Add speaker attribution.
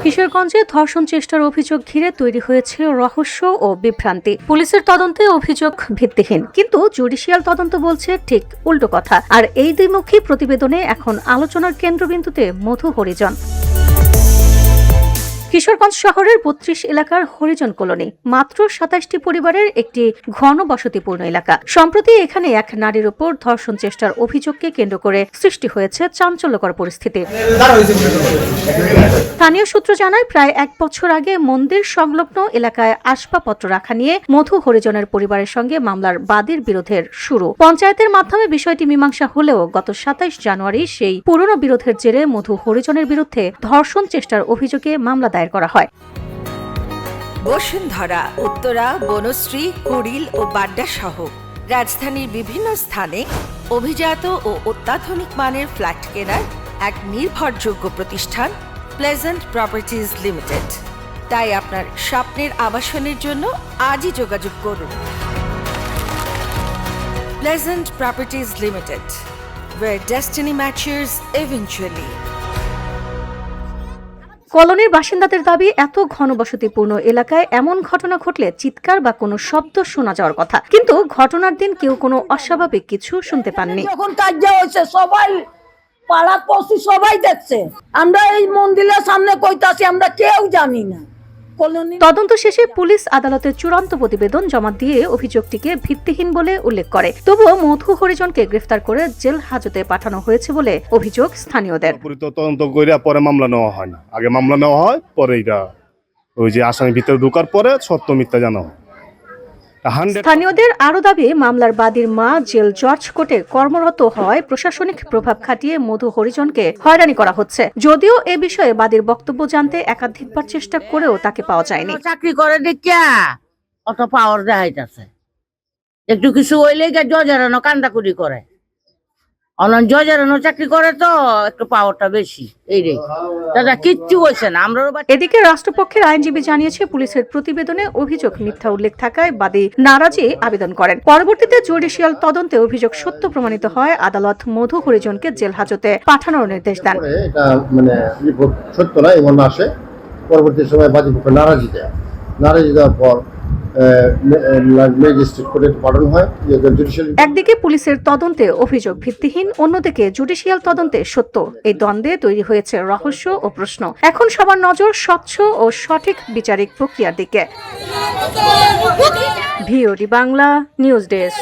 Speaker 1: কিশোরগঞ্জে ধর্ষণ চেষ্টার অভিযোগ ঘিরে তৈরি হয়েছে রহস্য ও বিভ্রান্তি। পুলিশের তদন্তে অভিযোগ ভিত্তিহীন, কিন্তু জুডিশিয়াল তদন্ত বলছে ঠিক উল্টো কথা। আর এই দ্বিমুখী প্রতিবেদনে এখন আলোচনার কেন্দ্রবিন্দুতে মধু হরিজন। কিশোরগঞ্জ শহরের ৩২ এলাকার হরিজন কলোনি মাত্র ২৭টি পরিবারের একটি ঘনবসতিপূর্ণ এলাকা। সম্প্রতি এখানে এক নারীর উপর ধর্ষণ চেষ্টার অভিযোগকে কেন্দ্র করে সৃষ্টি হয়েছে চাঞ্চল্যকর পরিস্থিতি। স্থানীয় সূত্র জানায়, প্রায় ১ বছর আগে মন্দির সংলগ্ন এলাকায় আসবাবপত্র রাখা নিয়ে মধু হরিজনের পরিবারের সঙ্গে মামলার বাদীর বিরোধের শুরু। পঞ্চায়েতের মাধ্যমে বিষয়টি মীমাংসা হলেও গত ২৭ জানুয়ারি সেই পুরনো বিরোধের জেরে মধু হরিজনের বিরুদ্ধে ধর্ষণ চেষ্টার অভিযোগে মামলা দায়ের করা হয়।
Speaker 2: বসুন্ধরা, উত্তরা, বনশ্রী, কুড়িল ও বাড্ডা সহ রাজধানীর বিভিন্ন স্থানে অভিজাত ও অত্যাধুনিক মানের ফ্ল্যাট কেনার এক নির্ভরযোগ্য প্রতিষ্ঠান প্লেজেন্ট প্রপার্টিজ লিমিটেড। তাই আপনার স্বপ্নের আবাসনের জন্য আজই যোগাযোগ করুন। Pleasant properties limited, where destiny matches eventually.
Speaker 1: কলোনির বাসিন্দাদের দাবি, এত ঘনবসতিপূর্ণ এলাকায় এমন ঘটনা ঘটলে চিৎকার বা কোনো শব্দ শোনা যাওয়ার কথা, কিন্তু ঘটনার দিন কেউ কোনো অস্বাভাবিক কিছু শুনতে পাননি।
Speaker 3: যখন কাজ হয়েছে সবাই পাড়া পড়শি সবাই দেখছে, আমরা এই মন্দিরের সামনে কইতাছি, আমরা কেউ জানি না।
Speaker 1: তদন্ত শেষে পুলিশ আদালতে চূড়ান্ত প্রতিবেদন জমা দিয়ে অভিযোগটিকে ভিত্তিহীন বলে উল্লেখ করে। তবুও মধু হরিজনকে গ্রেফতার করে জেল হাজতে পাঠানো হয়েছে বলে অভিযোগ স্থানীয়দের।
Speaker 4: তদন্ত করে পরে মামলা নেওয়া হয় না, আগে মামলা নেওয়া হয়, পরে এটা ওই যে আসামি ভিতরে ঢোকার পরে সত্য মিথ্যা জানা হয়।
Speaker 1: স্থানীয়দের আরো দাবি, মামলার বাদীর মা জেল জজ কোর্টে কর্মরত হয় প্রশাসনিক প্রভাব খাটিয়ে মধু হরিজনকে হয়রানি করা হচ্ছে। যদিও এ বিষয়ে বাদীর বক্তব্য জানতে একাধিকবার চেষ্টা করেও তাকে পাওয়া যায়নি।
Speaker 3: চাকরি করে দেখিয়া অত পাওয়ার দেখাইতেছে, একটু কিছু হইলে জজের কান্দাকুড়ি করে, জজের চাকরি করে তো একটু পাওয়ারটা বেশি। এই রে দাদা কিচ্ছু হয়েছে না। আমরা
Speaker 1: এদিকে রাষ্ট্রপক্ষের আইনজীবী জানিয়েছে, পুলিশের প্রতিবেদনে অভিযোগ মিথ্যা উল্লেখ থাকায় বাদী নারাজি আবেদন করেন। পরবর্তীতে জুডিশিয়াল তদন্তে অভিযোগ সত্য প্রমাণিত হয়, আদালত মধু হরিজনকে জেল হাজতে পাঠানোর নির্দেশ দেন।
Speaker 5: এটা মানে সত্য না এমন আসে, পরবর্তী সময় বাদী পক্ষ নারাজি দেওয়ার পর
Speaker 1: একদিকে পুলিশের তদন্তে অভিযোগ ভিত্তিহীন, অন্যদিকে জুডিশিয়াল তদন্তে সত্য। এই দ্বন্দ্বে তৈরি হয়েছে রহস্য ও প্রশ্ন। এখন সবার নজর স্বচ্ছ ও সঠিক বিচারিক প্রক্রিয়ার দিকে। VOD Bangla news desk.